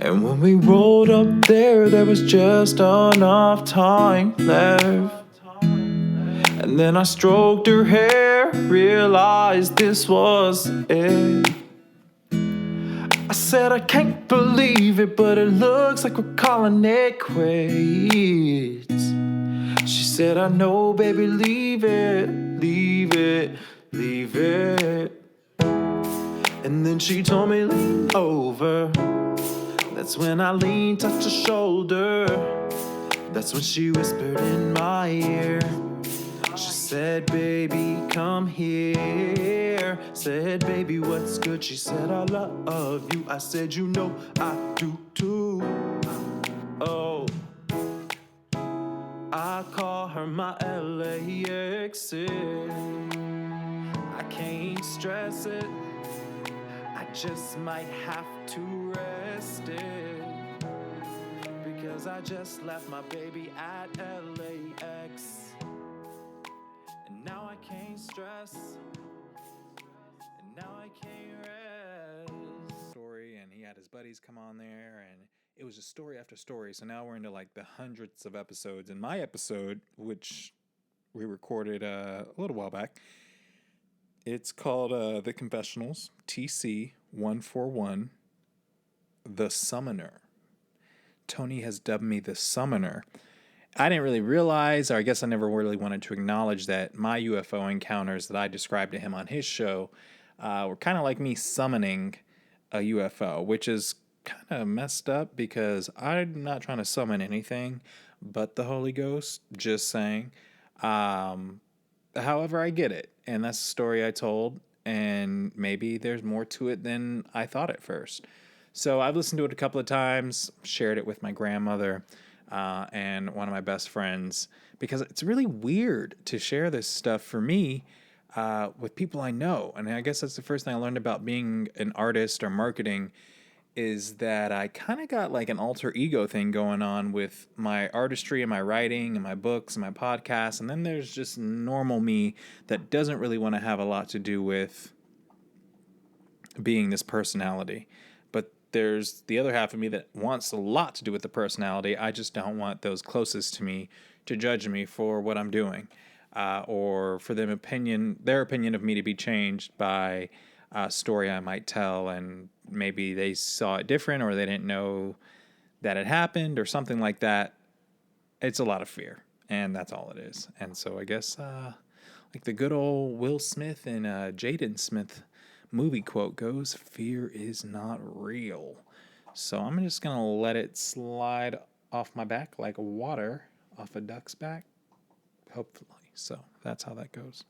And when we rolled up there was just enough time left. And then I stroked her hair, realized this was it. I said I can't believe it, but it looks like we're calling it quits. She said, I know, baby, leave it, leave it, leave it. And then she told me, lean over. That's when I leaned, touched her shoulder. That's when she whispered in my ear. She said, baby, come here. Said, baby, what's good? She said, I love you. I said, you know I do too. Oh, I call her my LAX. I can't stress it. I just might have to rest it. Because I just left my baby at LAX. And now I can't stress. And now I can't rest. Story, and he had his buddies come on there, and it was just story after story. So now we're into like the hundreds of episodes. And my episode, which we recorded a little while back, it's called The Confessionals, TC 141, The Summoner. Tony has dubbed me the Summoner. I didn't really realize, or I guess I never really wanted to acknowledge that my UFO encounters that I described to him on his show were kind of like me summoning a UFO, which is kind of messed up because I'm not trying to summon anything but the Holy Ghost, just saying. However, I get it, and that's the story I told, and maybe there's more to it than I thought at first. So I've listened to it a couple of times, shared it with my grandmother and one of my best friends, because it's really weird to share this stuff for me with people I know. And I guess that's the first thing I learned about being an artist or marketing, is that I kind of got like an alter ego thing going on with my artistry and my writing and my books and my podcasts. And then there's just normal me that doesn't really want to have a lot to do with being this personality. But there's the other half of me that wants a lot to do with the personality. I just don't want those closest to me to judge me for what I'm doing, or for their opinion of me to be changed by a story I might tell, and maybe they saw it different or they didn't know that it happened or something like that. It's a lot of fear, and that's all it is. And so I guess like the good old Will Smith and Jaden Smith movie quote goes, fear is not real. So I'm just going to let it slide off my back like water off a duck's back, hopefully. So that's how that goes.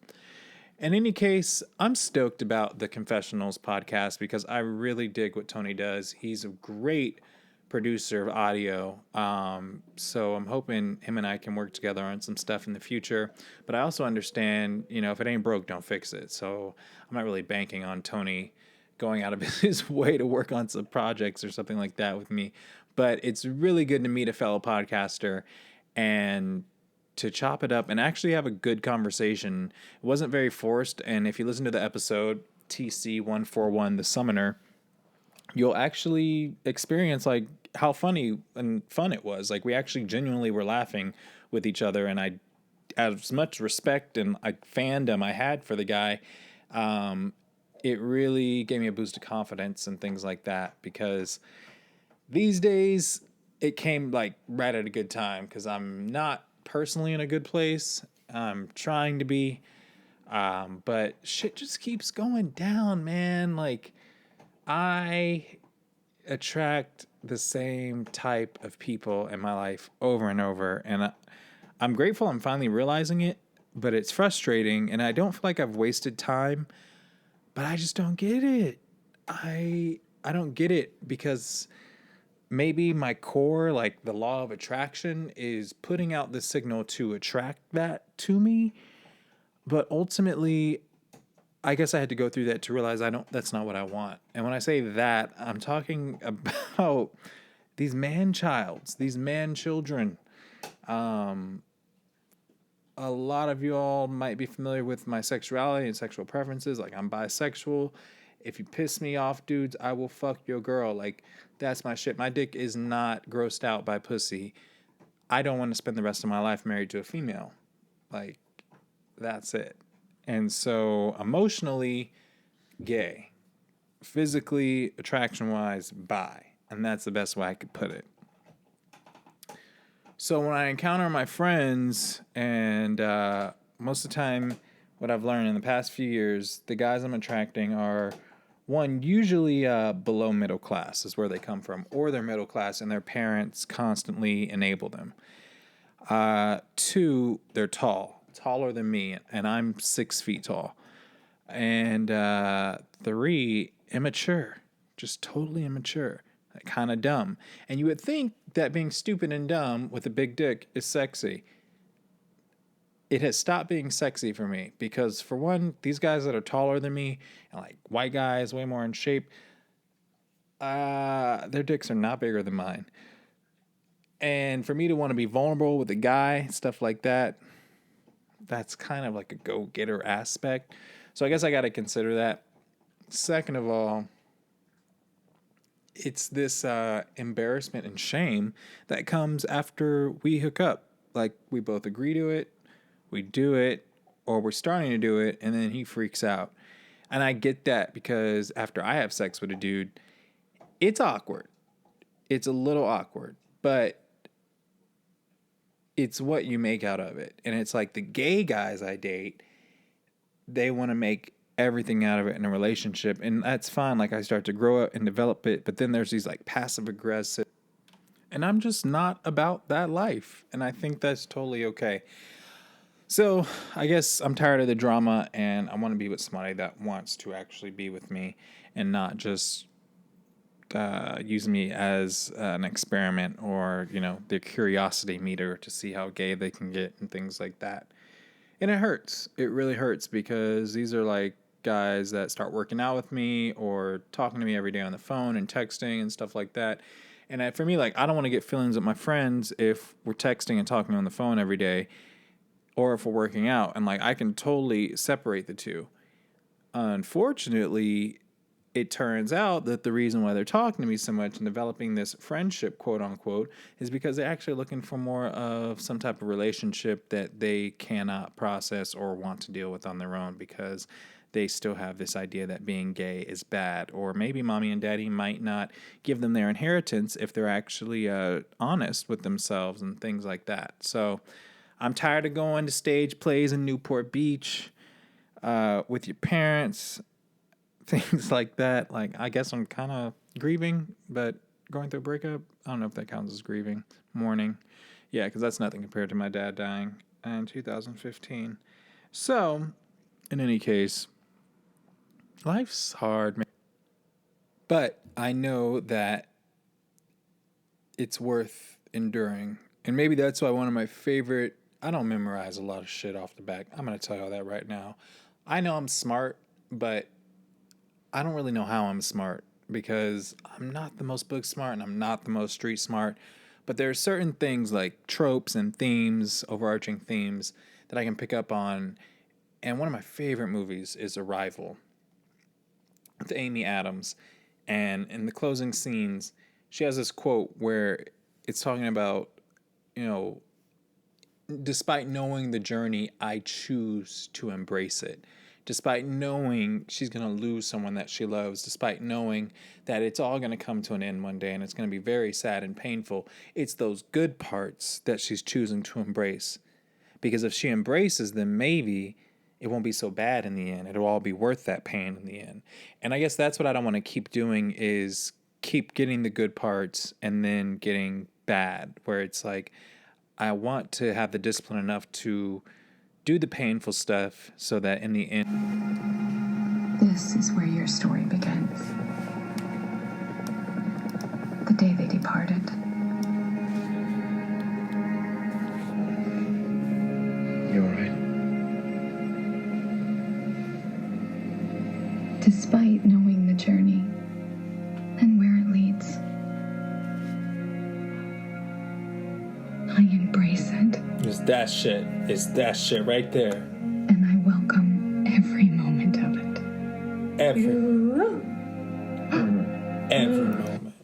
In any case, I'm stoked about the Confessionals podcast because I really dig what Tony does. He's a great producer of audio. So I'm hoping him and I can work together on some stuff in the future. But I also understand, if it ain't broke, don't fix it. So I'm not really banking on Tony going out of his way to work on some projects or something like that with me. But it's really good to meet a fellow podcaster and to chop it up and actually have a good conversation. It wasn't very forced. And if you listen to the episode TC 141, The Summoner, you'll actually experience like how funny and fun it was. Like we actually genuinely were laughing with each other. And I, as much respect and fandom I had for the guy, it really gave me a boost of confidence and things like that, because these days it came like right at a good time because I'm not personally in a good place. I'm trying to be, but shit just keeps going down, man. Like I attract the same type of people in my life over and over, and I'm grateful I'm finally realizing it, but it's frustrating, and I don't feel like I've wasted time, but I just don't get it. I don't get it because maybe my core, like the law of attraction, is putting out the signal to attract that to me. But ultimately, I guess I had to go through that to realize that's not what I want. And when I say that, I'm talking about these man-children. A lot of you all might be familiar with my sexuality and sexual preferences. Like I'm bisexual. If you piss me off, dudes, I will fuck your girl. Like, that's my shit. My dick is not grossed out by pussy. I don't want to spend the rest of my life married to a female. Like, that's it. And so, emotionally, gay. Physically, attraction-wise, bi. And that's the best way I could put it. So when I encounter my friends, and most of the time, what I've learned in the past few years, the guys I'm attracting are, one, usually below middle class is where they come from, or they're middle class and their parents constantly enable them. Two, they're taller than me, and I'm 6 feet tall. And three, immature, just totally immature, kind of dumb. And you would think that being stupid and dumb with a big dick is sexy. It has stopped being sexy for me because, for one, these guys that are taller than me and like white guys, way more in shape, their dicks are not bigger than mine. And for me to want to be vulnerable with a guy, stuff like that, that's kind of like a go-getter aspect. So I guess I got to consider that. Second of all, it's this embarrassment and shame that comes after we hook up. Like, we both agree to it, we do it, or we're starting to do it, and then he freaks out. And I get that because after I have sex with a dude, it's awkward. It's a little awkward, but it's what you make out of it. And it's like the gay guys I date, they want to make everything out of it in a relationship, and that's fine. Like, I start to grow up and develop it, but then there's these like passive aggressive, and I'm just not about that life, and I think that's totally okay. So I guess I'm tired of the drama, and I want to be with somebody that wants to actually be with me and not just use me as an experiment, or their curiosity meter to see how gay they can get and things like that. And it hurts. It really hurts because these are like guys that start working out with me or talking to me every day on the phone and texting and stuff like that. And for me, like, I don't want to get feelings with my friends if we're texting and talking on the phone every day, or if we're working out. And like, I can totally separate the two. Unfortunately, it turns out that the reason why they're talking to me so much and developing this friendship, quote unquote, is because they're actually looking for more of some type of relationship that they cannot process or want to deal with on their own, because they still have this idea that being gay is bad, or maybe mommy and daddy might not give them their inheritance if they're actually honest with themselves and things like that. So I'm tired of going to stage plays in Newport Beach with your parents, things like that. Like, I guess I'm kind of grieving, but going through a breakup, I don't know if that counts as grieving. Mourning. Yeah, because that's nothing compared to my dad dying in 2015. So, in any case, life's hard, man. But I know that it's worth enduring. And maybe that's why one of my favorite... I don't memorize a lot of shit off the back. I'm going to tell you all that right now. I know I'm smart, but I don't really know how I'm smart, because I'm not the most book smart and I'm not the most street smart. But there are certain things like tropes and themes, overarching themes, that I can pick up on. And one of my favorite movies is Arrival with Amy Adams. And in the closing scenes, she has this quote where it's talking about, despite knowing the journey, I choose to embrace it. Despite knowing she's going to lose someone that she loves, despite knowing that it's all going to come to an end one day and it's going to be very sad and painful, it's those good parts that she's choosing to embrace. Because if she embraces them, maybe it won't be so bad in the end. It'll all be worth that pain in the end. And I guess that's what I don't want to keep doing, is keep getting the good parts and then getting bad, where it's like, I want to have the discipline enough to do the painful stuff so that in the end... This is where your story begins. The day they departed. You alright? Despite knowing the journey and where it leads, I embrace it. It's that shit. It's that shit right there. And I welcome every moment of it. every moment.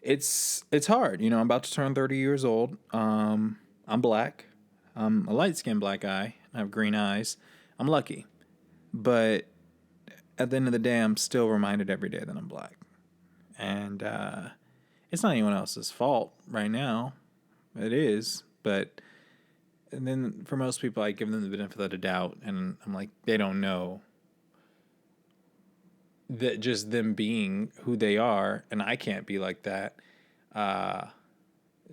It's hard. You know, I'm about to turn 30 years old. I'm black. I'm a light-skinned black guy. I have green eyes. I'm lucky. But at the end of the day, I'm still reminded every day that I'm black. And it's not anyone else's fault right now. It is. But and then for most people, I give them the benefit of the doubt. And I'm like, they don't know that just them being who they are. And I can't be like that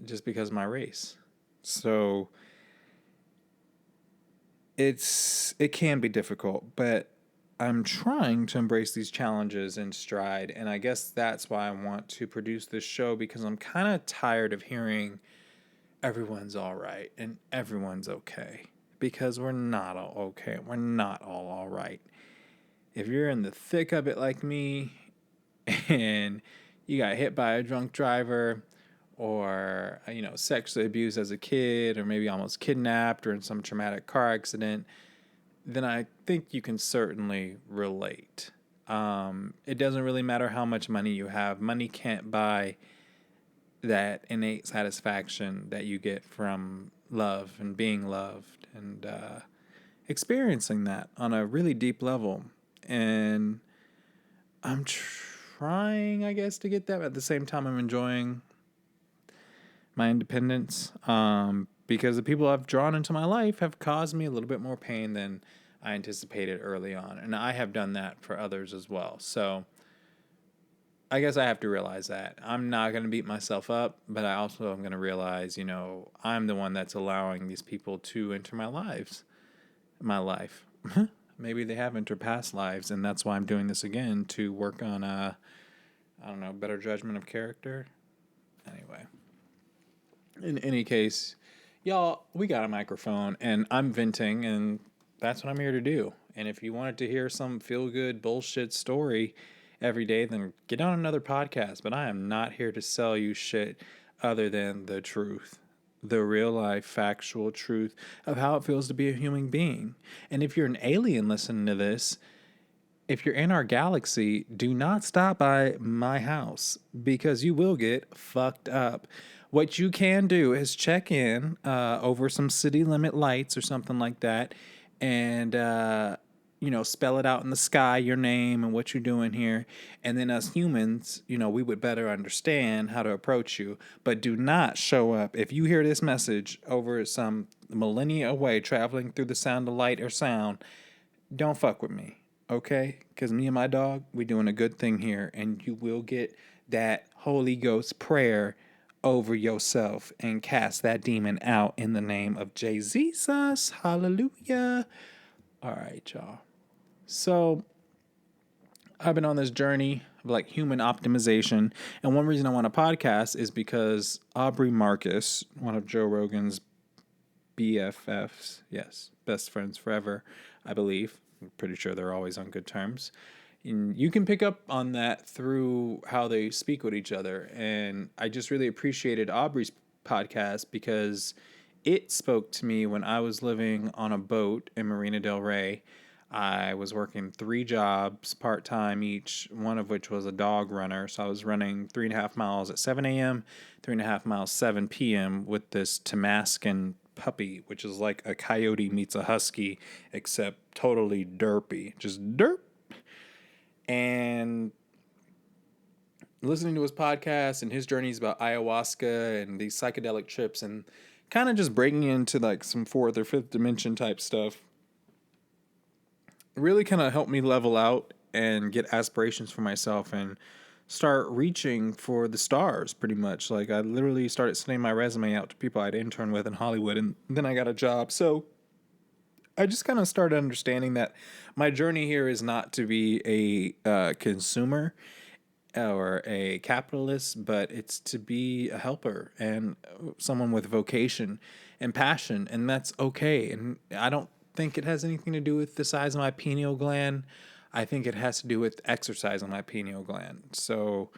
just because of my race. So it can be difficult, but I'm trying to embrace these challenges in stride. And I guess that's why I want to produce this show, because I'm kind of tired of hearing everyone's all right and everyone's okay, because we're not all okay. We're not all right. If you're in the thick of it like me and you got hit by a drunk driver, or, you know, sexually abused as a kid, or maybe almost kidnapped, or in some traumatic car accident, then I think you can certainly relate. It doesn't really matter how much money you have. Money can't buy that innate satisfaction that you get from love and being loved and experiencing that on a really deep level. And I'm trying, I guess, to get that. At the same time, I'm enjoying my independence, because the people I've drawn into my life have caused me a little bit more pain than I anticipated early on. And I have done that for others as well. So I guess I have to realize that. I'm not going to beat myself up, but I also am going to realize, you know, I'm the one that's allowing these people to enter my life. Maybe they have entered past lives, and that's why I'm doing this again, to work on better judgment of character. Anyway. In any case, y'all, we got a microphone, and I'm venting, and that's what I'm here to do. And if you wanted to hear some feel-good bullshit story every day, then get on another podcast. But I am not here to sell you shit other than the truth. The real-life, factual truth of how it feels to be a human being. And if you're an alien listening to this, if you're in our galaxy, do not stop by my house, because you will get fucked up. What you can do is check in over some city limit lights or something like that, and spell it out in the sky, your name and what you're doing here. And then us humans, we would better understand how to approach you. But do not show up. If you hear this message over some millennia away, traveling through the sound of light or sound, don't fuck with me. Okay? Because me and my dog, we doing a good thing here. And you will get that Holy Ghost prayer over yourself and cast that demon out in the name of Jesus. Hallelujah. All right, y'all. So I've been on this journey of like human optimization. And one reason I want a podcast is because Aubrey Marcus, one of Joe Rogan's BFFs, yes, best friends forever, I believe. I'm pretty sure they're always on good terms. And you can pick up on that through how they speak with each other. And I just really appreciated Aubrey's podcast because it spoke to me when I was living on a boat in Marina del Rey. I was working 3 jobs part-time each, one of which was a dog runner. So I was running 3.5 miles at 7 a.m., 3.5 miles 7 p.m. with this Tamascan puppy, which is like a coyote meets a husky, except totally derpy. Just derp. And listening to his podcast and his journeys about ayahuasca and these psychedelic trips and kind of just breaking into like some 4th or 5th dimension type stuff really kind of helped me level out and get aspirations for myself and start reaching for the stars pretty much. Like I literally started sending my resume out to people I'd interned with in Hollywood, and then I got a job. So I just kind of started understanding that my journey here is not to be a consumer or a capitalist, but it's to be a helper and someone with vocation and passion, and that's okay. And I don't think it has anything to do with the size of my pineal gland. I think it has to do with exercise on my pineal gland. So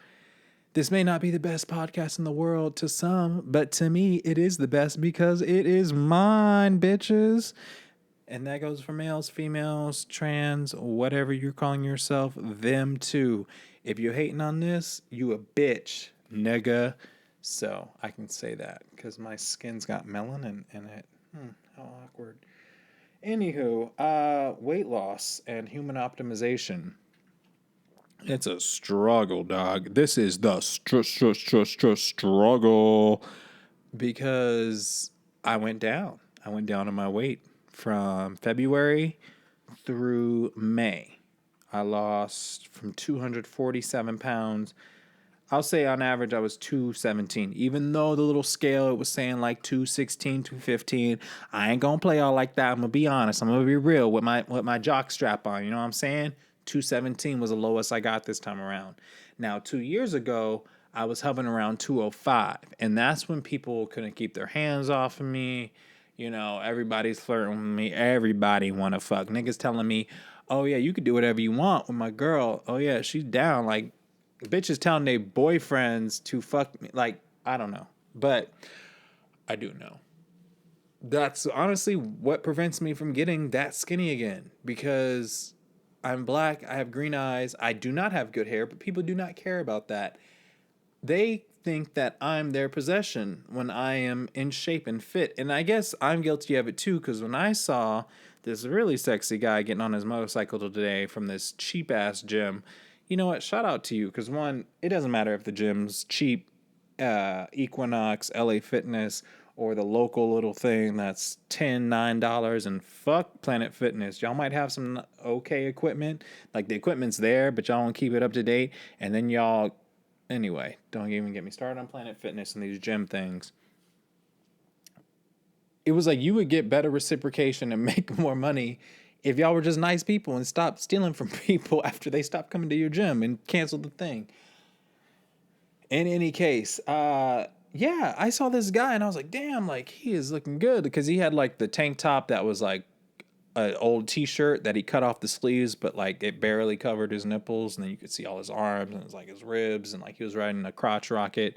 this may not be the best podcast in the world to some, but to me, it is the best because it is mine, bitches. And that goes for males, females, trans, whatever you're calling yourself, them too. If you're hating on this, you a bitch, nigga. So I can say that because my skin's got melanin in it. How awkward. Anywho, weight loss and human optimization. It's a struggle, dog. This is the struggle because I went down. I went down on my weight from February through May. I lost from 247 pounds. I'll say on average I was 217. Even though the little scale it was saying like 216, 215. I ain't gonna play all like that. I'm gonna be honest. I'm gonna be real with my jock strap on. You know what I'm saying? 217 was the lowest I got this time around. Now 2 years ago, I was hovering around 205, and that's when people couldn't keep their hands off of me. You know, everybody's flirting with me. Everybody want to fuck. Niggas telling me, oh, yeah, you could do whatever you want with my girl. Oh, yeah, she's down. Like, bitches telling their boyfriends to fuck me. Like, I don't know. But I do know. That's honestly what prevents me from getting that skinny again. Because I'm black. I have green eyes. I do not have good hair. But people do not care about that. They think that I'm their possession when I am in shape and fit. And I guess I'm guilty of it too, because when I saw this really sexy guy getting on his motorcycle today from this cheap ass gym, you know what? Shout out to you, because one, it doesn't matter if the gym's cheap, Equinox, LA Fitness, or the local little thing that's $9, and fuck Planet Fitness. Y'all might have some okay equipment. Like the equipment's there, but y'all don't keep it up to date. And then y'all, anyway, don't even get me started on Planet Fitness and these gym things. It was like you would get better reciprocation and make more money if y'all were just nice people and stopped stealing from people after they stopped coming to your gym and canceled the thing. In any case, yeah, I saw this guy and I was like, damn, like he is looking good, because he had like the tank top that was like an old t-shirt that he cut off the sleeves, but like it barely covered his nipples, and then you could see all his arms and it was like his ribs, and like he was riding a crotch rocket.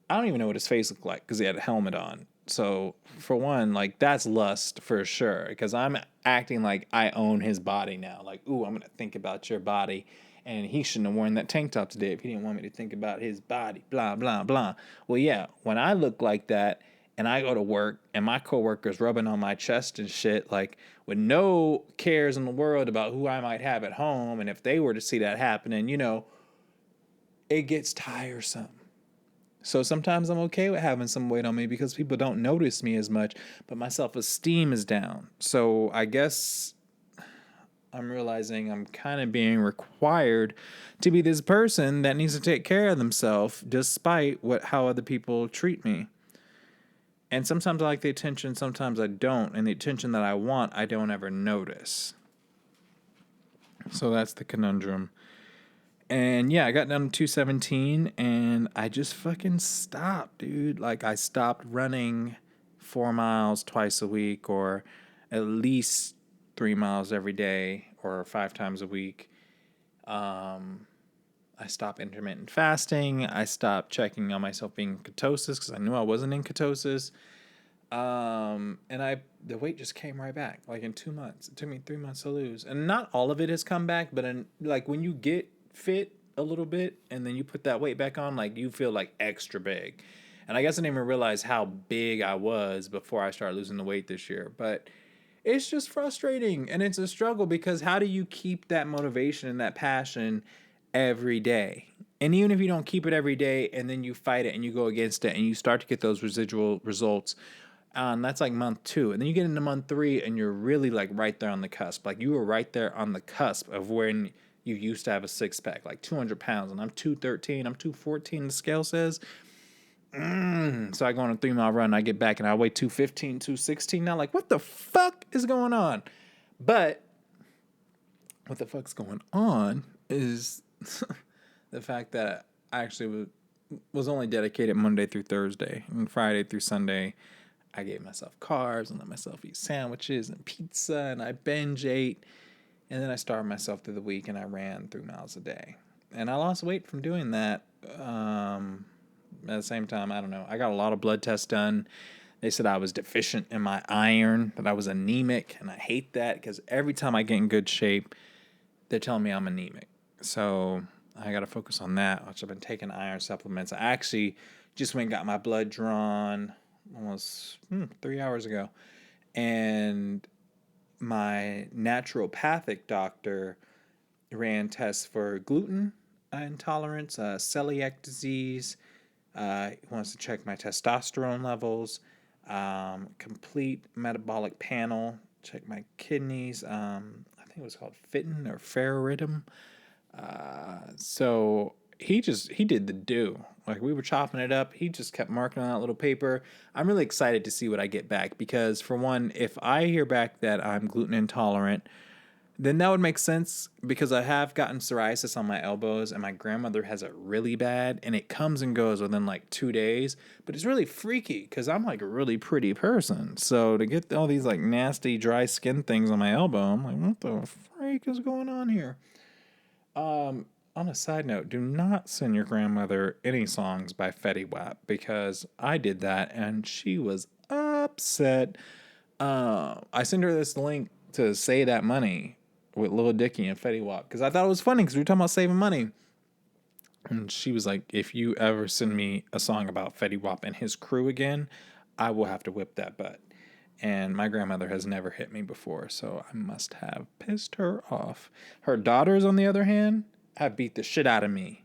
I don't even know what his face looked like because he had a helmet on. So for one, like that's lust for sure, because I'm acting like I own his body now. Like, ooh, I'm gonna think about your body, and he shouldn't have worn that tank top today if he didn't want me to think about his body. Blah blah blah. Well, yeah, when I look like that and I go to work and my coworkers rubbing on my chest and shit, like with no cares in the world about who I might have at home, and if they were to see that happening, you know, it gets tiresome. So sometimes I'm okay with having some weight on me because people don't notice me as much, but my self-esteem is down. So I guess I'm realizing I'm kind of being required to be this person that needs to take care of themselves despite how other people treat me. And sometimes I like the attention, sometimes I don't. And the attention that I want, I don't ever notice. So that's the conundrum. And yeah, I got down to 217 and I just fucking stopped, dude. Like I stopped running 4 miles twice a week, or at least 3 miles every day, or 5 times a week. I stopped intermittent fasting. I stopped checking on myself being in ketosis because I knew I wasn't in ketosis. And the weight just came right back, like in 2 months. It took me 3 months to lose. And not all of it has come back, but like when you get fit a little bit and then you put that weight back on, like you feel like extra big. And I guess I didn't even realize how big I was before I started losing the weight this year. But it's just frustrating and it's a struggle, because how do you keep that motivation and that passion every day? And even if you don't keep it every day and then you fight it and you go against it and you start to get those residual results, that's like month 2. And then you get into month 3 and you're really like right there on the cusp. Like you were right there on the cusp of when you used to have a 6-pack, like 200 pounds. And I'm 213, I'm 214, the scale says. So I go on a 3-mile run and I get back and I weigh 215, 216 now. Like, what the fuck is going on? But what the fuck's going on is the fact that I actually was only dedicated Monday through Thursday, and Friday through Sunday I gave myself carbs and let myself eat sandwiches and pizza, and I binge ate, and then I starved myself through the week and I ran 3 miles a day. And I lost weight from doing that. At the same time, I don't know. I got a lot of blood tests done They said I was deficient in my iron, that I was anemic, and I hate that because every time I get in good shape, they're telling me I'm anemic. So I got to focus on that, which I've been taking iron supplements. I actually just went and got my blood drawn almost 3 hours ago. And my naturopathic doctor ran tests for gluten intolerance, celiac disease. He wants to check my testosterone levels, complete metabolic panel, check my kidneys. I think it was called Fitton or Ferritum. So he did the do. Like, we were chopping it up. He just kept marking on that little paper. I'm really excited to see what I get back because, for one, if I hear back that I'm gluten intolerant, then that would make sense because I have gotten psoriasis on my elbows and my grandmother has it really bad and it comes and goes within like 2 days. But it's really freaky because I'm like a really pretty person. So to get all these like nasty dry skin things on my elbow, I'm like, what the freak is going on here? On a side note, do not send your grandmother any songs by Fetty Wap because I did that and she was upset. I sent her this link to Say That Money with Lil Dicky and Fetty Wap because I thought it was funny because we were talking about saving money. And she was like, if you ever send me a song about Fetty Wap and his crew again, I will have to whip that butt. And my grandmother has never hit me before, so I must have pissed her off. Her daughters, on the other hand, have beat the shit out of me.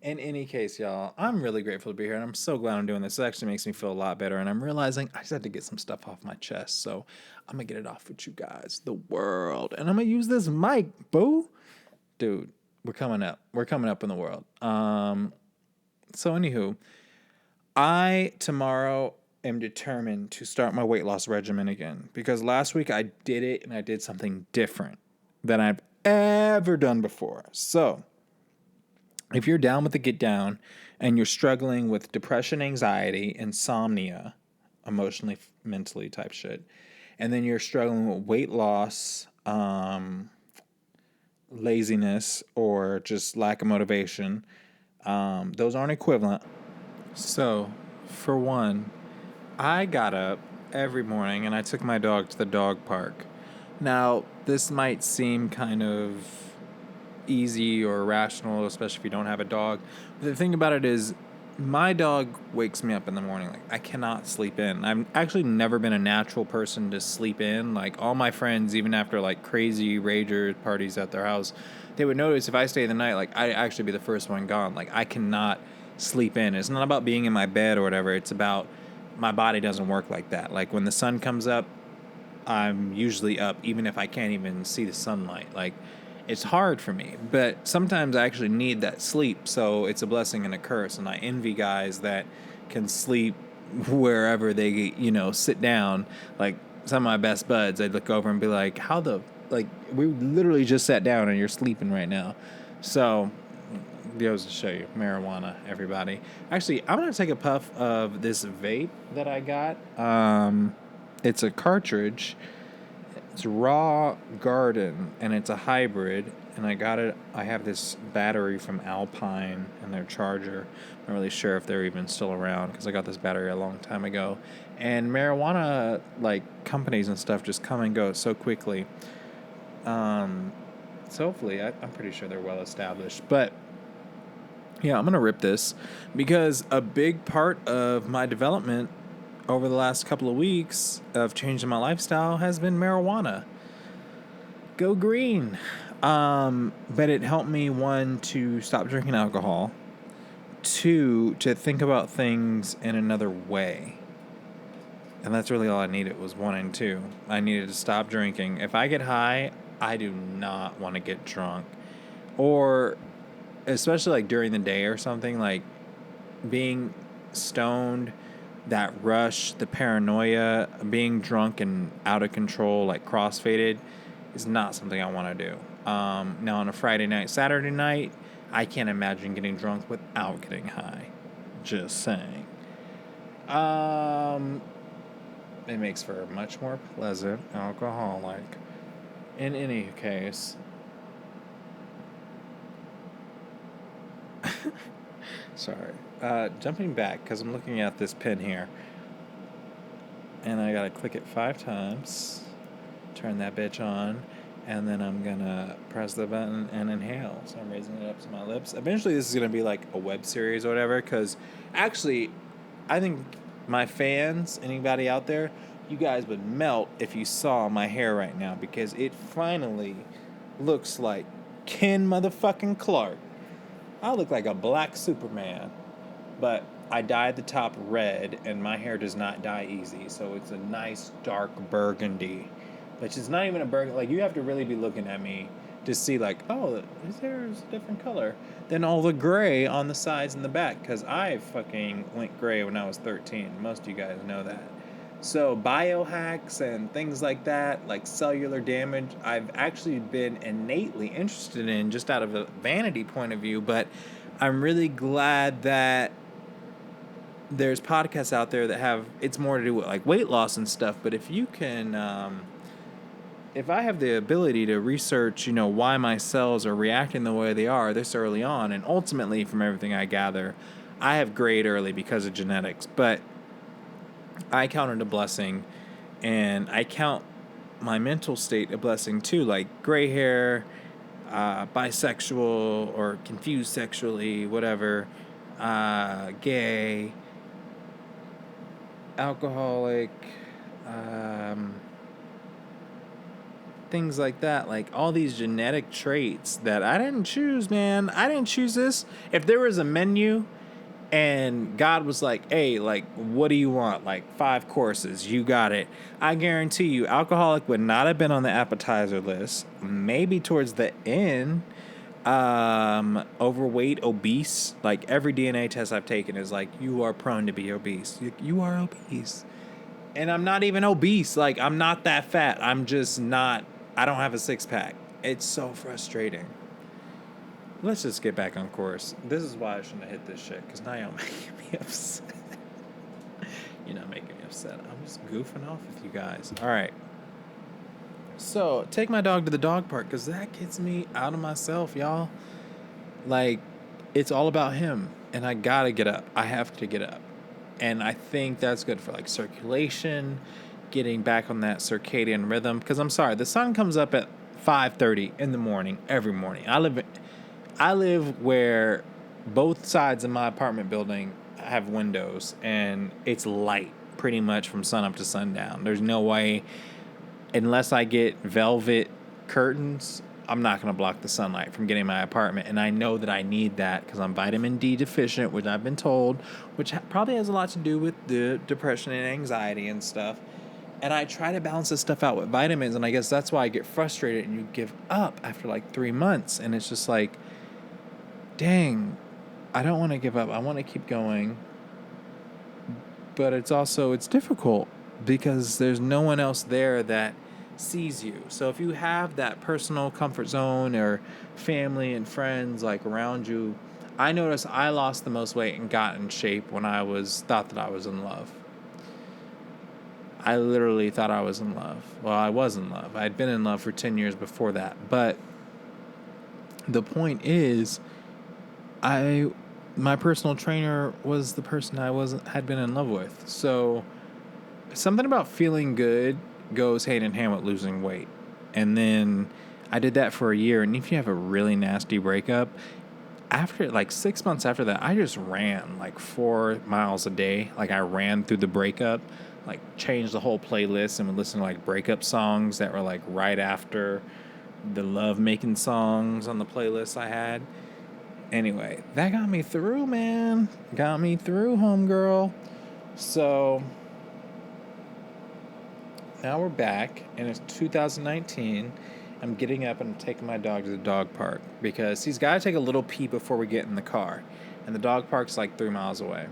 In any case, y'all, I'm really grateful to be here, and I'm so glad I'm doing this. It actually makes me feel a lot better, and I'm realizing I just had to get some stuff off my chest, so I'm going to get it off with you guys, the world. And I'm going to use this mic, boo. Dude, we're coming up. We're coming up in the world. So, anywho, tomorrow am determined to start my weight loss regimen again, because last week I did it, and I did something different than I've ever done before. So, if you're down with the get down and you're struggling with depression, anxiety, insomnia, emotionally, mentally type shit, and then you're struggling with weight loss, laziness, or just lack of motivation, those aren't equivalent. So, for one, I got up every morning and I took my dog to the dog park. Now, this might seem kind of easy or irrational, especially if you don't have a dog. But the thing about it is, my dog wakes me up in the morning. Like, I cannot sleep in. I've actually never been a natural person to sleep in. Like, all my friends, even after like crazy rager parties at their house, they would notice if I stay the night, like, I'd actually be the first one gone. Like, I cannot sleep in. It's not about being in my bed or whatever. It's about my body doesn't work like that. Like, when the sun comes up, I'm usually up, even if I can't even see the sunlight. Like, it's hard for me, but sometimes I actually need that sleep, so it's a blessing and a curse, and I envy guys that can sleep wherever they, sit down. Like, some of my best buds, I'd look over and be like, we literally just sat down and you're sleeping right now. So, goes to show you, marijuana, everybody. Actually, I'm going to take a puff of this vape that I got. It's a cartridge. It's Raw Garden, and it's a hybrid, and I have this battery from Alpine and their charger. I'm not really sure if they're even still around, because I got this battery a long time ago. And marijuana, like, companies and stuff just come and go so quickly. So hopefully, I'm pretty sure they're well established. But, yeah, I'm going to rip this, because a big part of my development over the last couple of weeks of changing my lifestyle has been marijuana. Go green. But it helped me, one, to stop drinking alcohol. Two, to think about things in another way. And that's really all I needed was 1 and 2. I needed to stop drinking. If I get high, I do not want to get drunk. Or, especially like during the day or something, like being stoned, that rush, the paranoia, being drunk and out of control, like crossfaded, is not something I want to do. Now, on a Friday night, Saturday night, I can't imagine getting drunk without getting high. Just saying. It makes for a much more pleasant alcoholic. In any case, Sorry. Jumping back, because I'm looking at this pin here. And I gotta click it 5 times. Turn that bitch on. And then I'm gonna press the button and inhale. So I'm raising it up to my lips. Eventually this is gonna be like a web series or whatever. Because actually, I think my fans, anybody out there, you guys would melt if you saw my hair right now. Because it finally looks like Ken motherfucking Clark. I look like a black Superman, but I dyed the top red, and my hair does not dye easy, so it's a nice dark burgundy, which is not even a burgundy. Like, you have to really be looking at me to see, like, oh, his hair is a different color than all the gray on the sides and the back, because I fucking went gray when I was 13. Most of you guys know that. So biohacks and things like that, like cellular damage, I've actually been innately interested in just out of a vanity point of view, but I'm really glad that there's podcasts out there that have, it's more to do with like weight loss and stuff, but if you can, if I have the ability to research, why my cells are reacting the way they are this early on, and ultimately from everything I gather, I have grayed early because of genetics, but I count it a blessing, and I count my mental state a blessing too, like gray hair, bisexual or confused sexually, whatever, gay, alcoholic, things like that, like all these genetic traits that I didn't choose, man. I didn't choose this. If there was a menu and God was like, hey, like, what do you want? Like 5 courses, you got it. I guarantee you, alcoholic would not have been on the appetizer list. Maybe towards the end. Overweight, obese. Like every DNA test I've taken is like, you are prone to be obese. You are obese. And I'm not even obese. Like, I'm not that fat. I'm just not, I don't have a 6-pack. It's so frustrating. Let's just get back on course. This is why I shouldn't have hit this shit, because now you're making me upset. You're not making me upset. I'm just goofing off with you guys. All right. So, take my dog to the dog park, because that gets me out of myself, y'all. Like, it's all about him, and I gotta get up. I have to get up. And I think that's good for, like, circulation, getting back on that circadian rhythm. Because I'm sorry, the sun comes up at 5:30 in the morning, every morning. I live where both sides of my apartment building have windows, and it's light pretty much from sun up to sundown. There's no way, unless I get velvet curtains, I'm not going to block the sunlight from getting my apartment. And I know that I need that because I'm vitamin D deficient, which I've been told, which probably has a lot to do with the depression and anxiety and stuff. And I try to balance this stuff out with vitamins, and I guess that's why I get frustrated and you give up after like 3 months. And it's just like, dang, I don't want to give up. I want to keep going. But it's difficult because there's no one else there that sees you. So if you have that personal comfort zone or family and friends like around you, I noticed I lost the most weight and got in shape when I thought that I was in love. I literally thought I was in love. Well, I was in love. I'd been in love for 10 years before that. But the point is, my personal trainer was the person I had been in love with. So something about feeling good goes hand in hand with losing weight. And then I did that for a year. And if you have a really nasty breakup, after like 6 months after that, I just ran like 4 miles a day. Like I ran through the breakup, like changed the whole playlist and would listen to like breakup songs that were like right after the love making songs on the playlist I had. Anyway, that got me through, man. Got me through, homegirl. So now we're back, and it's 2019. I'm getting up and I'm taking my dog to the dog park because he's got to take a little pee before we get in the car. And the dog park's like 3 miles away.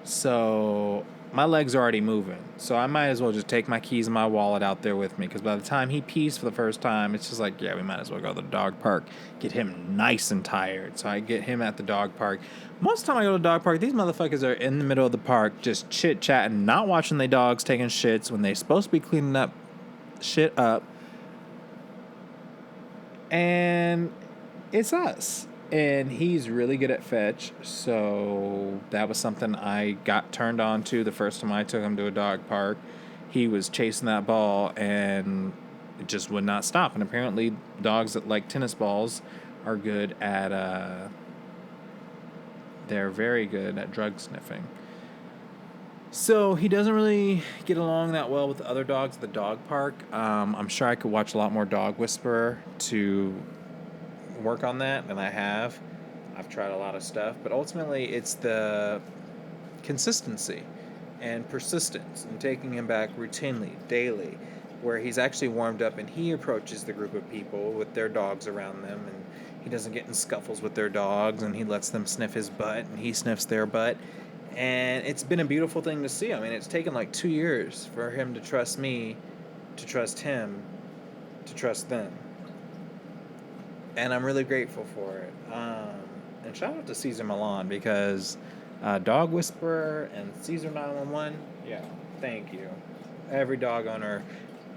So my legs are already moving. So I might as well just take my keys and my wallet out there with me because by the time he pees for the first time, it's just like, yeah, we might as well go to the dog park, get him nice and tired. So I get him at the dog park. Most of the time I go to the dog park, these motherfuckers are in the middle of the park just chit-chatting, not watching their dogs taking shits when they're supposed to be cleaning up shit up. And it's us. And he's really good at fetch, so that was something I got turned on to the first time I took him to a dog park. He was chasing that ball and it just would not stop. And apparently, dogs that like tennis balls are good at, they're very good at drug sniffing. So he doesn't really get along that well with the other dogs at the dog park. I'm sure I could watch a lot more Dog Whisperer to work on that than I have. I've tried a lot of stuff, but ultimately it's the consistency and persistence and taking him back routinely, daily, where he's actually warmed up and he approaches the group of people with their dogs around them, and he doesn't get in scuffles with their dogs, and he lets them sniff his butt and he sniffs their butt. And it's been a beautiful thing to see. I mean, it's taken like 2 years for him to trust me, to trust him, to trust them. And I'm really grateful for it. And shout out to Caesar Milan, because Dog Whisperer and Caesar 911, yeah, thank you. Every dog owner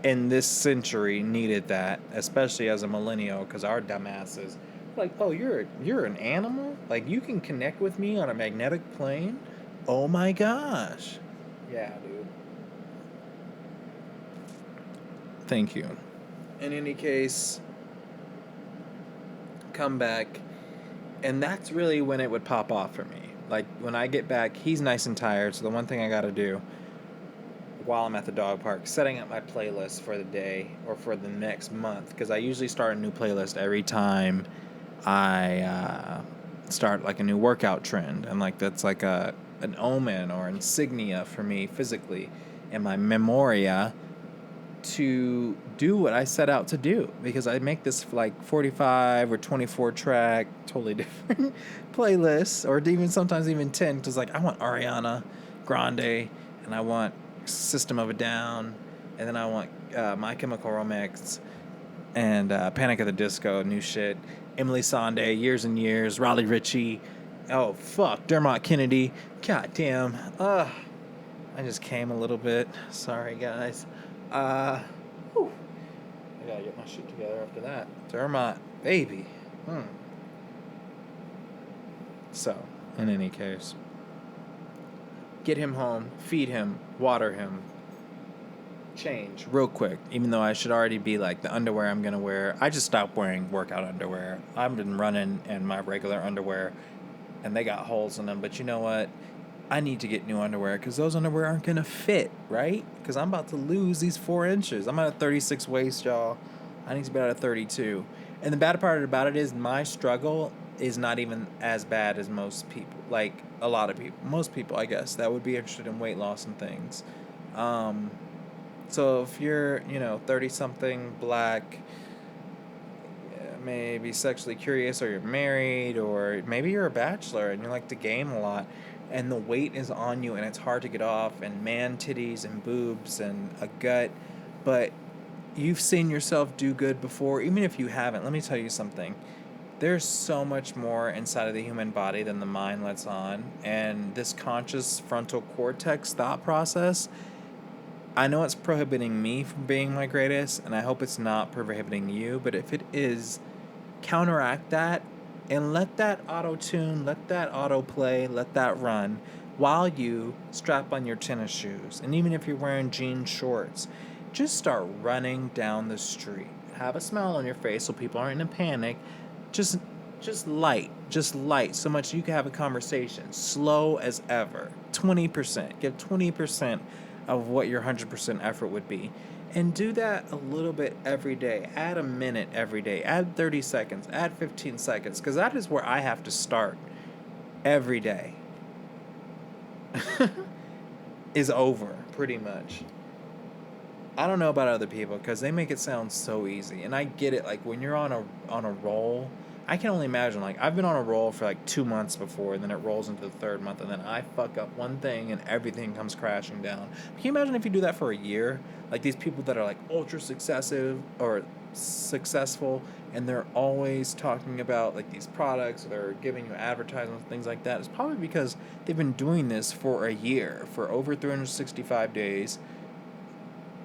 in this century needed that, especially as a millennial, because our dumbasses, like, oh, you're an animal? Like, you can connect with me on a magnetic plane? Oh my gosh. Yeah, dude. Thank you. In any case, come back, and that's really when it would pop off for me. Like, when I get back, he's nice and tired, so the one thing I gotta do while I'm at the dog park, setting up my playlist for the day or for the next month, because I usually start a new playlist every time I start like a new workout trend, and like that's like an omen or insignia for me physically in my memoria to do what I set out to do, because I make this like 45 or 24 track totally different playlists, or even sometimes even 10, because like I want Ariana Grande, and I want System of a Down, and then I want My Chemical Romance, and Panic at the Disco, new shit, Emily Sandé, Years and Years, Raleigh Ritchie, oh fuck, Dermot Kennedy, goddamn, I just came a little bit, sorry guys. I gotta get my shit together after that. Dermot, baby. So, in any case, get him home, feed him, water him, change real quick. Even though I should already be like the underwear I'm gonna wear. I just stopped wearing workout underwear. I've been running in my regular underwear, and they got holes in them. But you know what? I need to get new underwear, because those underwear aren't going to fit, right? Because I'm about to lose these 4 inches. I'm at a 36 waist, y'all. I need to be at a 32. And the bad part about it is my struggle is not even as bad as most people. Like, a lot of people. Most people, I guess, that would be interested in weight loss and things. So if you're, 30-something, black, maybe sexually curious, or you're married, or maybe you're a bachelor and you like to game a lot, and the weight is on you and it's hard to get off, and man titties and boobs and a gut, but you've seen yourself do good before, even if you haven't, let me tell you something. There's so much more inside of the human body than the mind lets on, and this conscious frontal cortex thought process, I know it's prohibiting me from being my greatest, and I hope it's not prohibiting you, but if it is, counteract that and let that auto-tune, let that auto-play, let that run while you strap on your tennis shoes. And even if you're wearing jean shorts, just start running down the street. Have a smile on your face so people aren't in a panic. Just light, so much you can have a conversation. Slow as ever. 20%. Give 20% of what your 100% effort would be. And do that a little bit every day. Add a minute every day. Add 30 seconds. Add 15 seconds. Because that is where I have to start every day. Is over, pretty much. I don't know about other people, because they make it sound so easy. And I get it. Like, when you're on a roll, I can only imagine. Like, I've been on a roll for like 2 months before, and then it rolls into the third month, and then I fuck up one thing and everything comes crashing down. Can you imagine if you do that for a year? Like, these people that are like ultra successive or successful, and they're always talking about like these products, or they're giving you advertisements, things like that. It's probably because they've been doing this for a year, for over 365 days,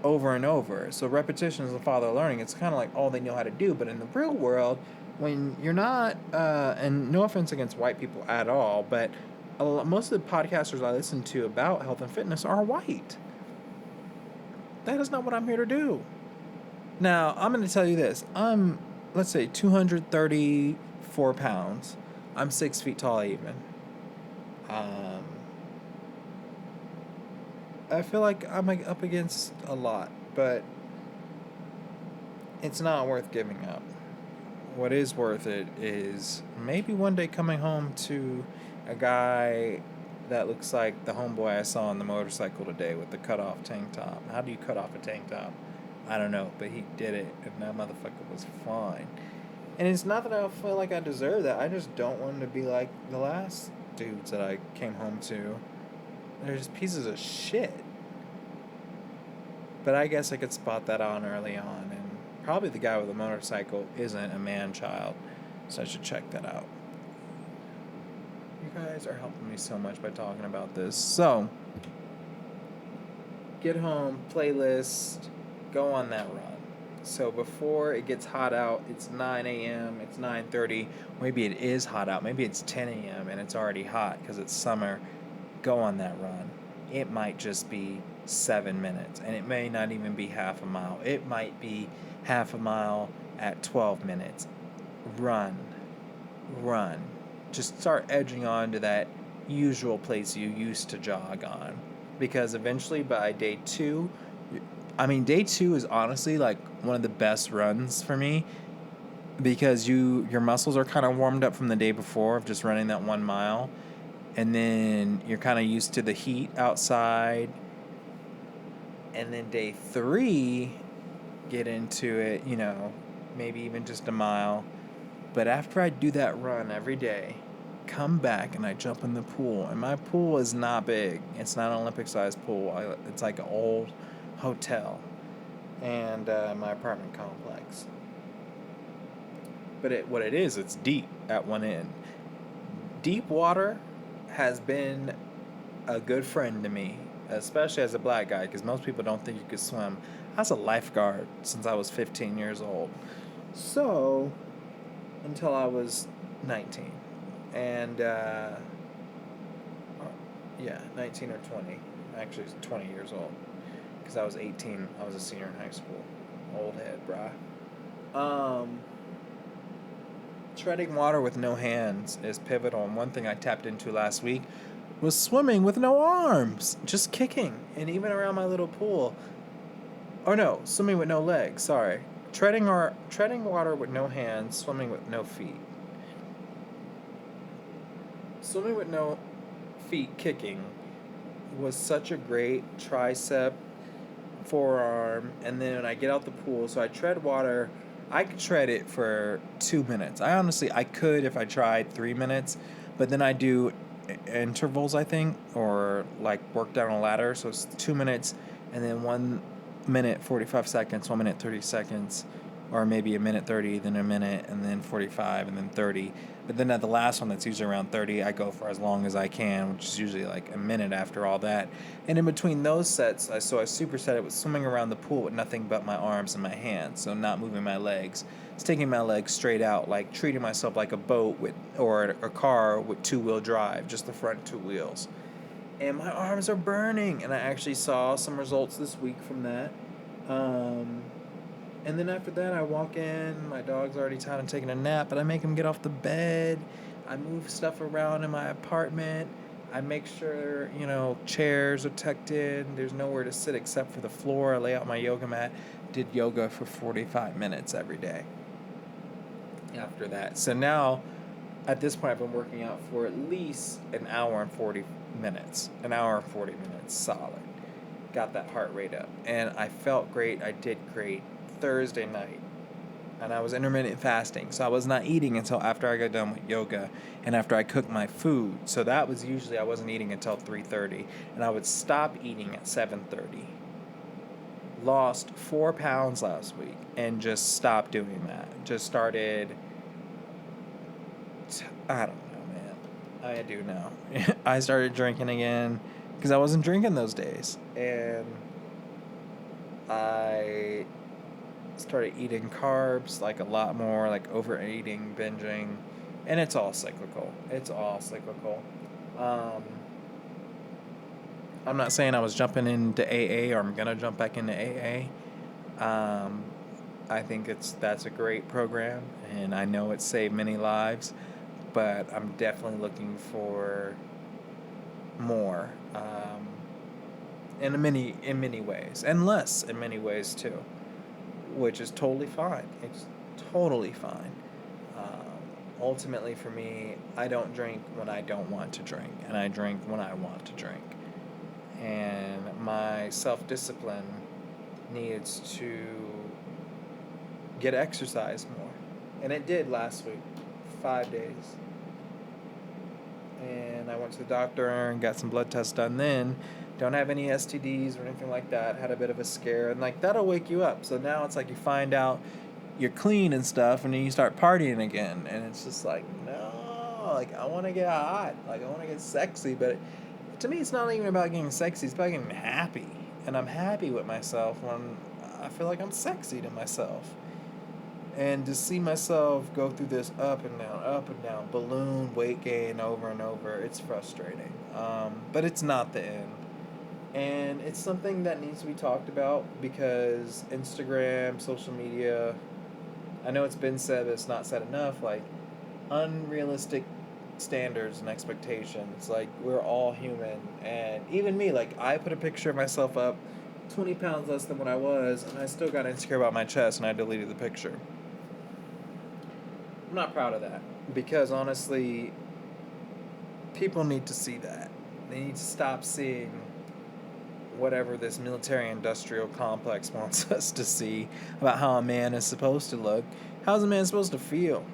over and over. So repetition is the father of learning. It's kind of like all they know how to do. But in the real world, when you're not, and no offense against white people at all, but most of the podcasters I listen to about health and fitness are white. That is not what I'm here to do. Now, I'm going to tell you this. I'm, let's say, 234 pounds. I'm 6 feet tall even. I feel like I'm up against a lot, but it's not worth giving up. What is worth it is maybe one day coming home to a guy that looks like the homeboy I saw on the motorcycle today with the cut-off tank top. How do you cut off a tank top? I don't know, but he did it, and that motherfucker was fine. And it's not that I feel like I deserve that. I just don't want to be like the last dudes that I came home to. They're just pieces of shit. But I guess I could spot that on early on, and probably the guy with the motorcycle isn't a man-child, so I should check that out. You guys are helping me so much by talking about this. So, get home, playlist, go on that run. So before it gets hot out, it's 9 a.m., it's 9:30, maybe it is hot out, maybe it's 10 a.m. and it's already hot because it's summer. Go on that run. It might just be 7 minutes, and it may not even be half a mile. It might be half a mile at 12 minutes. Run. Just start edging on to that usual place you used to jog on, because eventually by day 2, day 2 is honestly like one of the best runs for me, because your muscles are kind of warmed up from the day before of just running that 1 mile, and then you're kind of used to the heat outside. And then day 3, get into it, maybe even just a mile. But after I do that run every day, come back and I jump in the pool. And my pool is not big. It's not an Olympic-sized pool. It's like an old hotel and my apartment complex. But what it is, it's deep at one end. Deep water has been a good friend to me, especially as a black guy, because most people don't think you could swim. I was a lifeguard since I was 15 years old. So, until I was 19. And, 19 or 20. Actually, I was 20 years old. Because I was 18. I was a senior in high school. Old head, brah. Treading water with no hands is pivotal. And one thing I tapped into last week was swimming with no arms. Just kicking. And even around my little pool. Or no, swimming with no legs. Sorry. Treading water with no hands. Swimming with no feet. Swimming with no feet kicking was such a great tricep, forearm, and then when I get out the pool, so I tread water, I could tread it for 2 minutes. I could if I tried 3 minutes, but then I do intervals, I think, or like work down a ladder, so it's 2 minutes, and then 1 minute 45 seconds, 1 minute 30 seconds, or maybe a minute 30, then a minute, and then 45, and then 30. But then at the last one, that's usually around 30, I go for as long as I can, which is usually like a minute after all that. And in between those sets, I superset it with swimming around the pool with nothing but my arms and my hands, so not moving my legs. It's taking my legs straight out, like treating myself like a boat or a car with two-wheel drive, just the front 2 wheels. And my arms are burning, and I actually saw some results this week from that. And then after that, I walk in, my dog's already tired and taking a nap, but I make him get off the bed. I move stuff around in my apartment. I make sure, chairs are tucked in. There's nowhere to sit except for the floor. I lay out my yoga mat. Did yoga for 45 minutes every day after that. So now, at this point, I've been working out for at least an hour and 40 minutes. An hour and 40 minutes solid. Got that heart rate up. And I felt great. I did great Thursday night. And I was intermittent fasting. So I was not eating until after I got done with yoga and after I cooked my food. So that was usually I wasn't eating until 3:30. And I would stop eating at 7:30. Lost 4 pounds last week and just stopped doing that. Just started... I don't know, man. I do know. I started drinking again because I wasn't drinking those days. And I started eating carbs like a lot more, like overeating, binging, and it's all cyclical. I'm not saying I was jumping into AA or I'm gonna jump back into AA. I think that's a great program, and I know it's saved many lives, but I'm definitely looking for more, in many ways, and less in many ways too, which is totally fine. It's totally fine. Ultimately, for me, I don't drink when I don't want to drink, and I drink when I want to drink. And my self-discipline needs to get exercise more. And it did last week, 5 days. And I went to the doctor and got some blood tests done then. Don't have any STDs or anything like that. Had a bit of a scare. And, like, that'll wake you up. So now it's like you find out you're clean and stuff, and then you start partying again. And it's just like, no. Like, I want to get hot. Like, I want to get sexy. But to me, it's not even about getting sexy. It's about getting happy. And I'm happy with myself when I feel like I'm sexy to myself. And to see myself go through this up and down, balloon weight gain over and over, it's frustrating. But it's not the end. And it's something that needs to be talked about because Instagram, social media, I know it's been said, but it's not said enough, like, unrealistic standards and expectations. Like, we're all human. And even me, like, I put a picture of myself up 20 pounds less than what I was, and I still got insecure about my chest, and I deleted the picture. I'm not proud of that because honestly, people need to see that. They need to stop seeing whatever this military-industrial complex wants us to see about how a man is supposed to look. How's a man supposed to feel?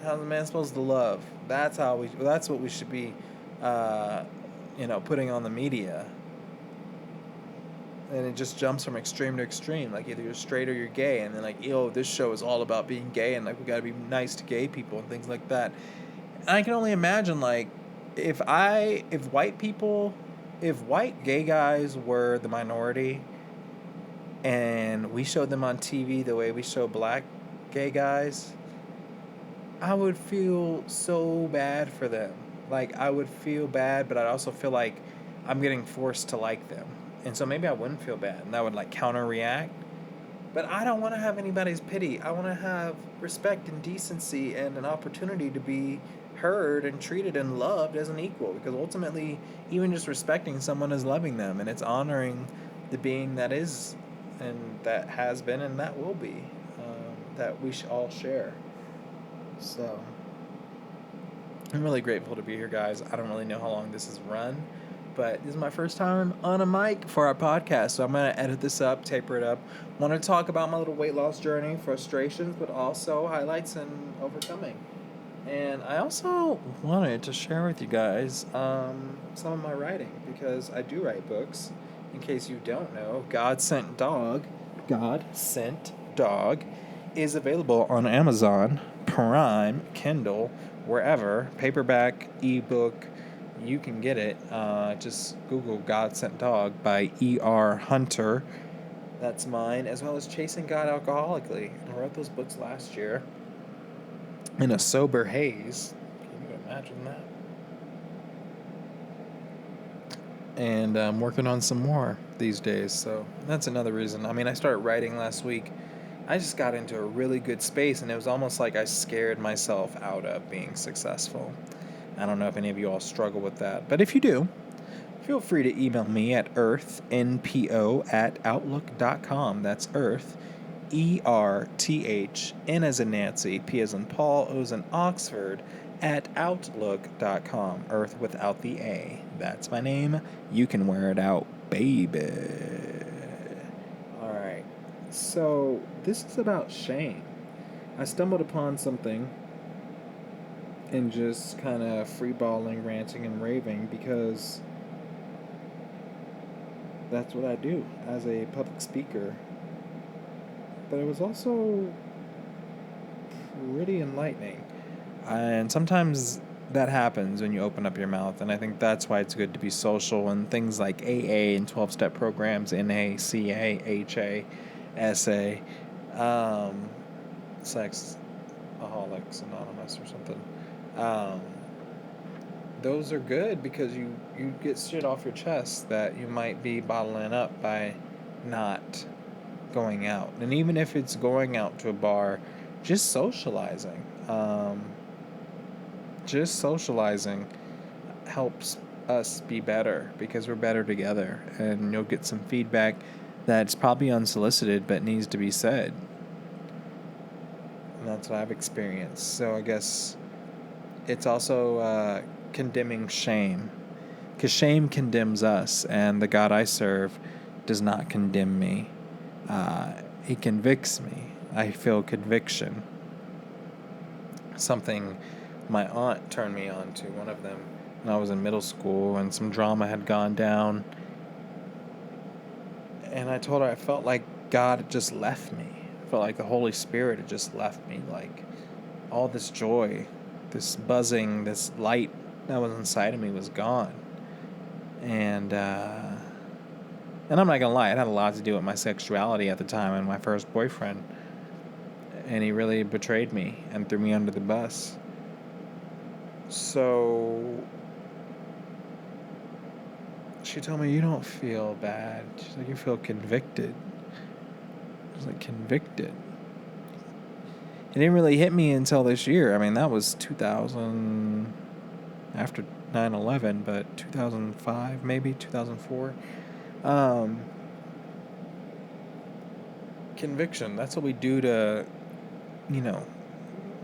How's a man supposed to love? That's what we should be, putting on the media. And it just jumps from extreme to extreme. Like, either you're straight or you're gay. And then, like, this show is all about being gay. And, like, we got to be nice to gay people and things like that. And I can only imagine, like, if white gay guys were the minority and we showed them on TV the way we show black gay guys, I would feel so bad for them. Like, I would feel bad, but I'd also feel like I'm getting forced to like them. And so maybe I wouldn't feel bad, and that would, like, counter-react. But I don't want to have anybody's pity. I want to have respect and decency and an opportunity to be heard and treated and loved as an equal. Because ultimately, even just respecting someone is loving them, and it's honoring the being that is, and that has been, and that will be, that we all share. So, I'm really grateful to be here, guys. I don't really know how long this has run, but this is my first time on a mic for our podcast, so I'm going to edit this up, taper it up. Want to talk about my little weight loss journey, frustrations, but also highlights and overcoming. And I also wanted to share with you guys some of my writing, because I do write books. In case you don't know, God Sent Dog is available on Amazon, Prime, Kindle, wherever, paperback, ebook, you can get it. Just Google God Sent Dog by E.R. Hunter. That's mine, as well as Chasing God Alcoholically. I wrote those books last year in a sober haze. Can you imagine that? And I'm working on some more these days, so that's another reason. I mean, I started writing last week. I just got into a really good space, and it was almost like I scared myself out of being successful. I don't know if any of you all struggle with that, but if you do, feel free to email me at earthnpo@outlook.com. That's Earth, ERTH, N as in Nancy, P as in Paul, O as in Oxford, at outlook.com. Earth without the A. That's my name. You can wear it out, baby. All right. So this is about shame. I stumbled upon something and just kind of freeballing, ranting, and raving because that's what I do as a public speaker. But it was also pretty enlightening. And sometimes that happens when you open up your mouth, and I think that's why it's good to be social, and things like AA and 12-step programs, NA, CA, HA, essay. Sexaholics Anonymous or something. Um, those are good because you get shit off your chest that you might be bottling up by not going out. And even if it's going out to a bar, just socializing. Just socializing helps us be better because we're better together. And you'll get some feedback that's probably unsolicited but needs to be said. And that's what I've experienced. So I guess it's also condemning shame. Because shame condemns us, and the God I serve does not condemn me. He convicts me. I feel conviction. Something my aunt turned me on to, one of them, when I was in middle school, and some drama had gone down. And I told her I felt like God had just left me. I felt like the Holy Spirit had just left me. Like all this joy, this buzzing, this light that was inside of me was gone. And I'm not gonna lie, it had a lot to do with my sexuality at the time and my first boyfriend. And he really betrayed me and threw me under the bus. So she told me, you don't feel bad. She's like, you feel convicted. I was like, convicted? It didn't really hit me until this year. I mean, that was 2000, after 9/11, but 2005, maybe 2004. Conviction, that's what we do to,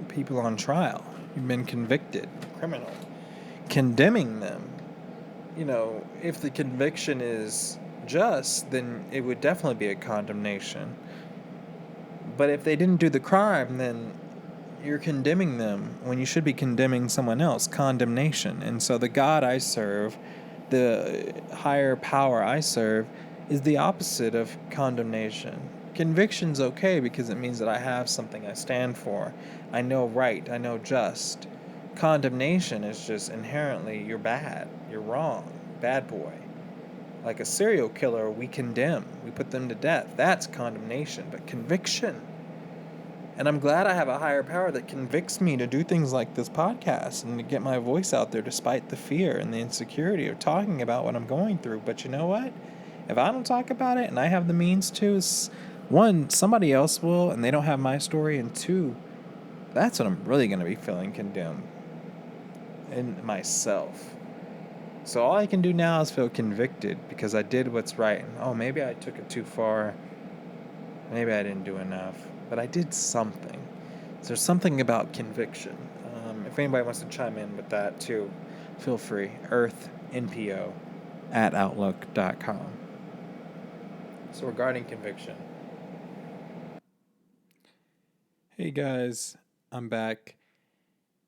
people on trial. You've been convicted, criminal. Condemning them. If the conviction is just, then it would definitely be a condemnation. But if they didn't do the crime, then you're condemning them when you should be condemning someone else. Condemnation. And so the God I serve, the higher power I serve, is the opposite of condemnation. Conviction's okay because it means that I have something I stand for. I know right. I know just. Condemnation is just inherently you're bad. You're wrong. Bad boy. Like a serial killer, we condemn. We put them to death. That's condemnation. But conviction. And I'm glad I have a higher power that convicts me to do things like this podcast and to get my voice out there despite the fear and the insecurity of talking about what I'm going through. But you know what? If I don't talk about it and I have the means to, one, somebody else will and they don't have my story. And two, that's when I'm really going to be feeling condemned in myself. So all I can do now is feel convicted because I did what's right. And, oh, maybe I took it too far. Maybe I didn't do enough. But I did something. So there's something about conviction. If anybody wants to chime in with that too, feel free. earthnpo@outlook.com. So regarding conviction. Hey guys, I'm back.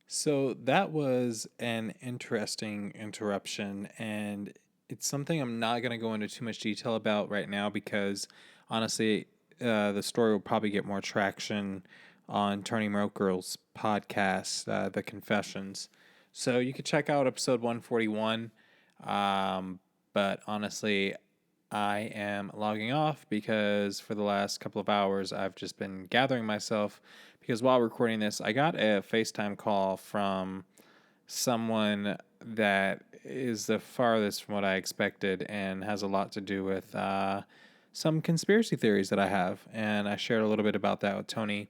So that was an interesting interruption, and it's something I'm not going to go into too much detail about right now because honestly, the story will probably get more traction on Tony Moker's podcast, The Confessions. So you could check out episode 141. But honestly, I am logging off because for the last couple of hours, I've just been gathering myself because while recording this, I got a FaceTime call from someone that is the farthest from what I expected and has a lot to do with some conspiracy theories that I have. And I shared a little bit about that with Tony.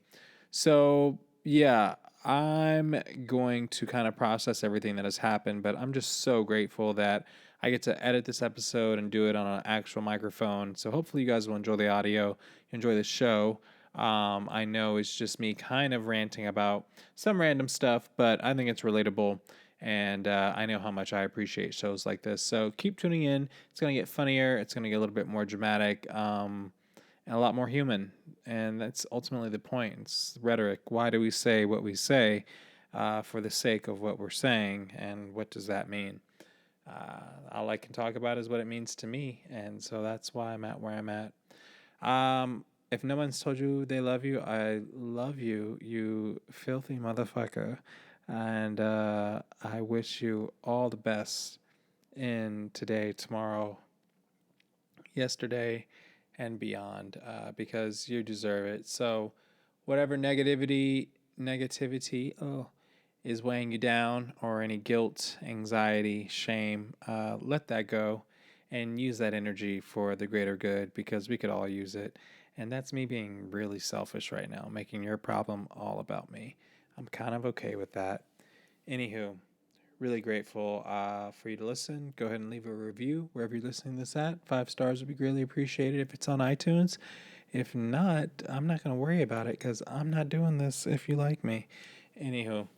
So, yeah, I'm going to kind of process everything that has happened, but I'm just so grateful that I get to edit this episode and do it on an actual microphone. So hopefully you guys will enjoy the audio, enjoy the show. I know it's just me kind of ranting about some random stuff, but I think it's relatable. And I know how much I appreciate shows like this. So keep tuning in. It's going to get funnier. It's going to get a little bit more dramatic and a lot more human. And that's ultimately the point. It's rhetoric. Why do we say what we say for the sake of what we're saying? And what does that mean? All I can talk about is what it means to me. And so that's why I'm at where I'm at. If no one's told you they love you, I love you, you filthy motherfucker. And I wish you all the best in today, tomorrow, yesterday, and beyond, because you deserve it. So, whatever negativity is weighing you down, or any guilt, anxiety, shame, let that go and use that energy for the greater good, because we could all use it. And that's me being really selfish right now, making your problem all about me. I'm kind of okay with that. Anywho, really grateful for you to listen. Go ahead and leave a review wherever you're listening to this at. 5 stars would be greatly appreciated if it's on iTunes. If not, I'm not going to worry about it, because I'm not doing this if you like me. Anywho,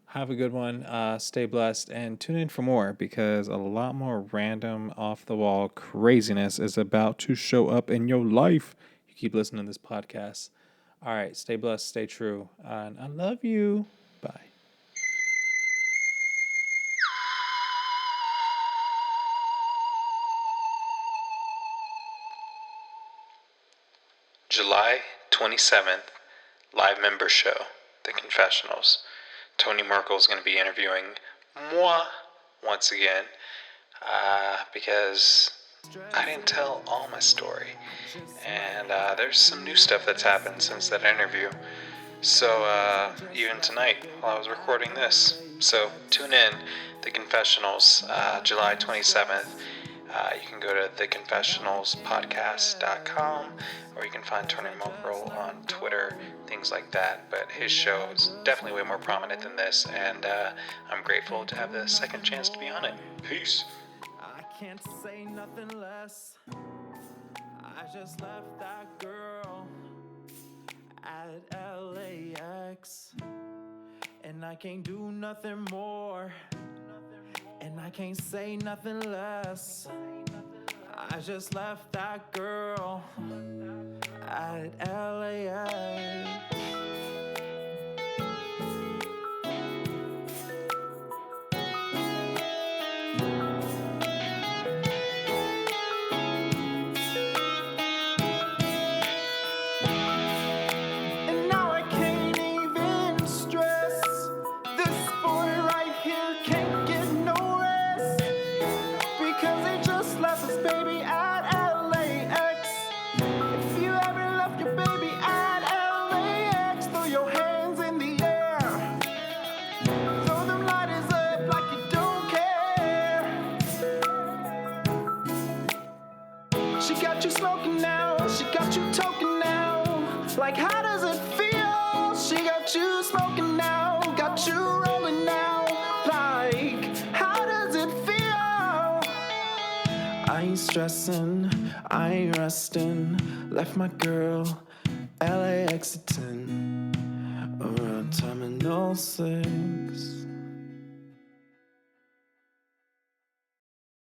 have a good one. Stay blessed and tune in for more, because a lot more random, off the wall craziness is about to show up in your life. You keep listening to this podcast. All right, stay blessed, stay true, and I love you. Bye. July 27th, live member show, The Confessionals. Tony Merkel is going to be interviewing moi once again, because I didn't tell all my story. And there's some new stuff that's happened since that interview. So even tonight while I was recording this. So tune in, The Confessionals, July 27th. You can go to theconfessionalspodcast.com, or you can find Tony Mokroll on Twitter, things like that. But his show is definitely way more prominent than this, and I'm grateful to have the second chance to be on it. Peace. I can't say nothing less. I just left that girl at LAX, and I can't do nothing more, and I can't say nothing less. I just left that girl at LAX. And now I can't even stress. This boy right here can't get no rest, because he just left his baby at LAX. If you ever left your baby at LAX, throw your hands in the air. Throw them lighters up like you don't care. She got you smoking now, she got you talking now. Like, how does it feel? She got you smoking now, got you rolling now. Like, how does it feel? I ain't stressing, I ain't resting. Left my girl, LA exiting, around Terminal 6.